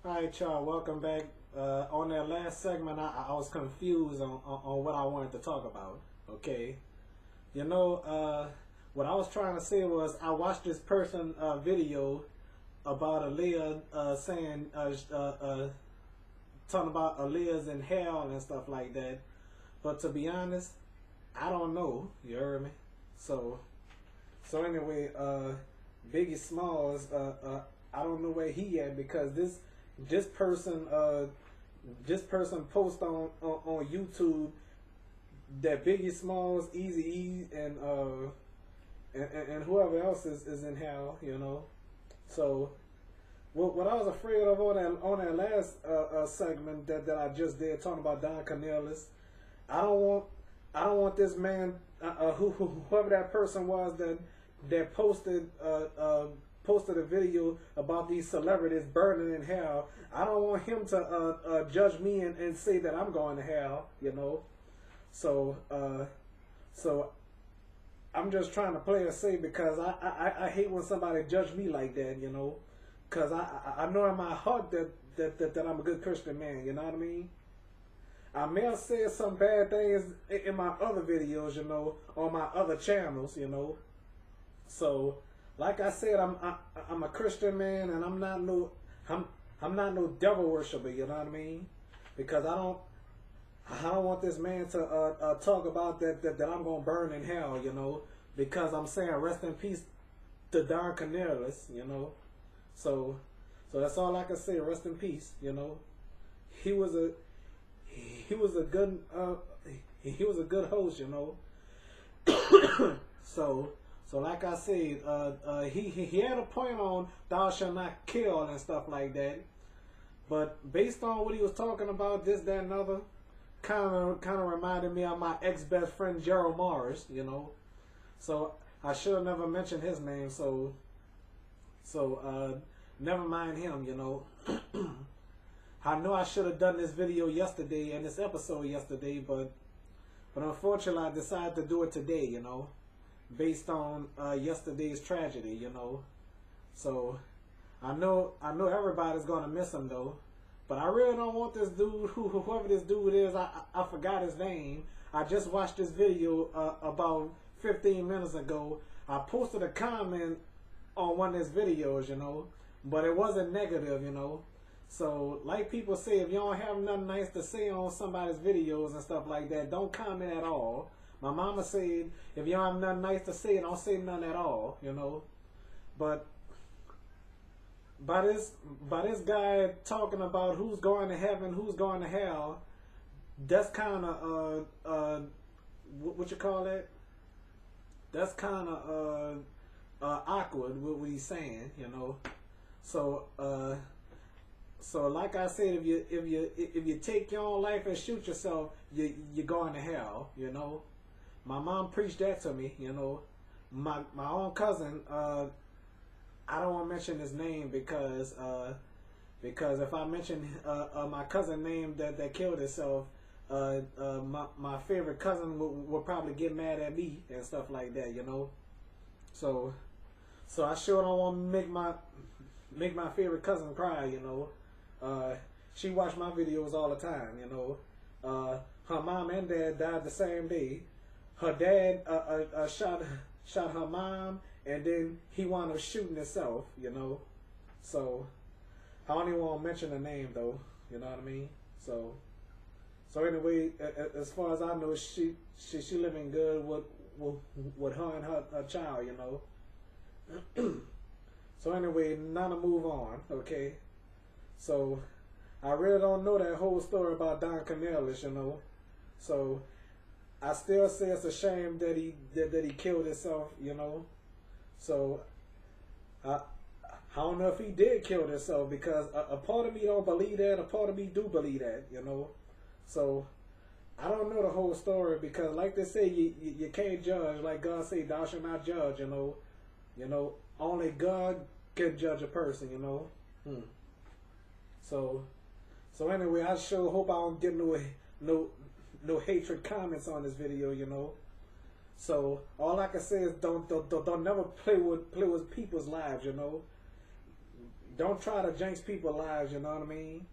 Alright, y'all, welcome back. On that last segment, I was confused on what I wanted to talk about. Okay. You know, what I was trying to say was I watched this person video about Aaliyah saying, talking about Aaliyah's in hell and stuff like that. But to be honest, I don't know. You heard me? So anyway, Biggie Smalls, I don't know where he at because this person post on YouTube that Biggie Smalls, Eazy-E, and whoever else is in hell, you know. So what I was afraid of on that last segment that I just did talking about Don Cornelius, I don't want this man, whoever that person was that posted a video about these celebrities burning in hell. I don't want him to judge me and say that I'm going to hell, you know. So I'm just trying to play it safe because I hate when somebody judge me like that, you know. Because I know in my heart that I'm a good Christian man, you know what I mean? I may have said some bad things in my other videos, you know, on my other channels, you know. So, like I said, I'm a Christian man, and I'm not no devil worshiper, you know what I mean? Because I don't want this man to talk about that I'm gonna burn in hell, you know. Because I'm saying rest in peace to Don Cornelius, you know. So that's all I can say. Rest in peace, you know. He was a good host, you know. So like I said, he had a point on thou shalt not kill and stuff like that. But based on what he was talking about, this, that, and other, kind of reminded me of my ex-best friend Gerald Morris, you know. So I should have never mentioned his name. So never mind him, you know. I know I should have done this video yesterday and this episode yesterday, but unfortunately I decided to do it today, you know, based on yesterday's tragedy, you know. So I know everybody's gonna miss him though, but I really don't want this dude, whoever this dude is, I forgot his name. I just watched this video about 15 minutes ago. I posted a comment on one of his videos, you know, but it wasn't negative, you know. So, like people say, if you don't have nothing nice to say on somebody's videos and stuff like that, don't comment at all. My mama said, if you don't have nothing nice to say, don't say nothing at all, you know. But by this guy talking about who's going to heaven, who's going to hell, that's kind of what you call that? That's kind of awkward what he's saying, you know. So like I said, if you take your own life and shoot yourself, you're going to hell, you know. My mom preached that to me, you know. My own cousin, I don't want to mention his name because if I mention my cousin name that killed himself, my favorite cousin will probably get mad at me and stuff like that, you know. So I sure don't want to make my favorite cousin cry, you know. She watched my videos all the time, you know. Her mom and dad died the same day. Her dad shot her mom, and then he wound up shooting himself, you know. So I don't even want to mention the name though, you know what I mean. So anyway, as far as I know, she living good with her and her child, you know. So anyway, now to move on, okay. So I really don't know that whole story about Don Cornelius, you know. So I still say it's a shame that he killed himself, you know. So I don't know if he did kill himself because a part of me don't believe that, a part of me do believe that, you know. So I don't know the whole story because, like they say, you can't judge. Like God say, thou shalt not judge, you know. You know, only God can judge a person, you know. So anyway, I sure hope I don't get no hatred comments on this video, you know. So all I can say is don't never play with people's lives, you know. don't try to jinx people's lives. You know what I mean?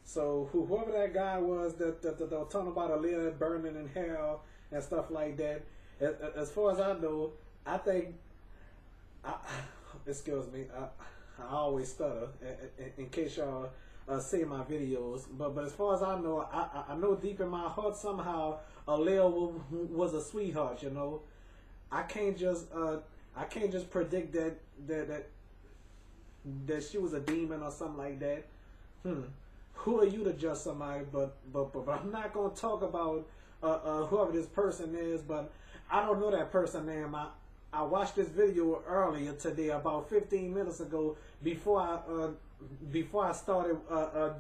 So whoever that guy was that was talking about Aaliyah burning in hell and stuff like that, as far as I know, I think, excuse me, I always stutter in case y'all see my videos. But as far as I know, I know deep in my heart somehow Aaliyah was a sweetheart. You know, I can't just predict that she was a demon or something like that. Who are you to judge somebody? But I'm not gonna talk about whoever this person is. But I don't know that person's name. I watched this video earlier today, about 15 minutes ago, before I started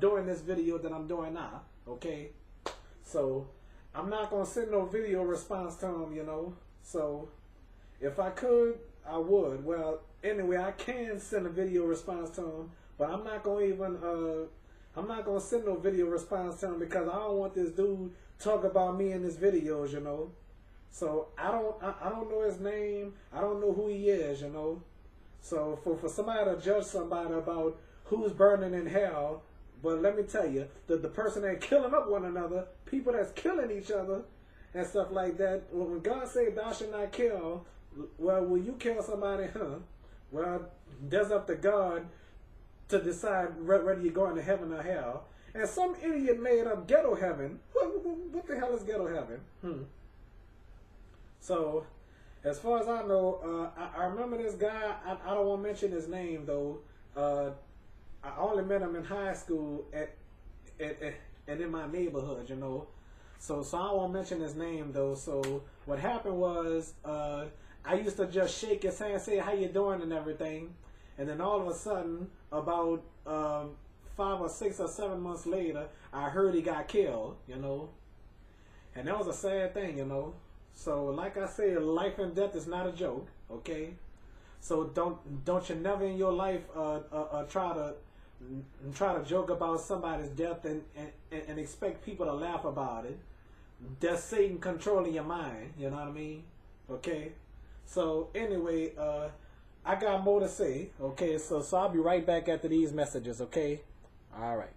doing this video that I'm doing now. Okay, so I'm not gonna send no video response to him. You know, so if I could, I would. Well, anyway, I can send a video response to him, but I'm not gonna even I'm not gonna send no video response to him because I don't want this dude talk about me in his videos, you know. So I don't know his name. I don't know who he is, you know. So for somebody to judge somebody about who's burning in hell, but let me tell you, the person that killing up one another, people that's killing each other and stuff like that. When God said thou shalt not kill, well, will you kill somebody? Well, that's up to God to decide whether you're going to heaven or hell. And some idiot made up ghetto heaven. What the hell is ghetto heaven? So, as far as I know, I remember this guy. I don't want to mention his name though. I only met him in high school and in my neighborhood, you know. So I won't mention his name though. So what happened was, I used to just shake his hand, say how you doing and everything. And then all of a sudden, about 5 or 6 or 7 months later, I heard he got killed, you know. And that was a sad thing, you know. So like I said, life and death is not a joke, okay? So don't you never in your life try to joke about somebody's death and expect people to laugh about it. That's Satan controlling your mind, you know what I mean? Okay? So anyway, I got more to say, okay? So I'll be right back after these messages, okay? All right.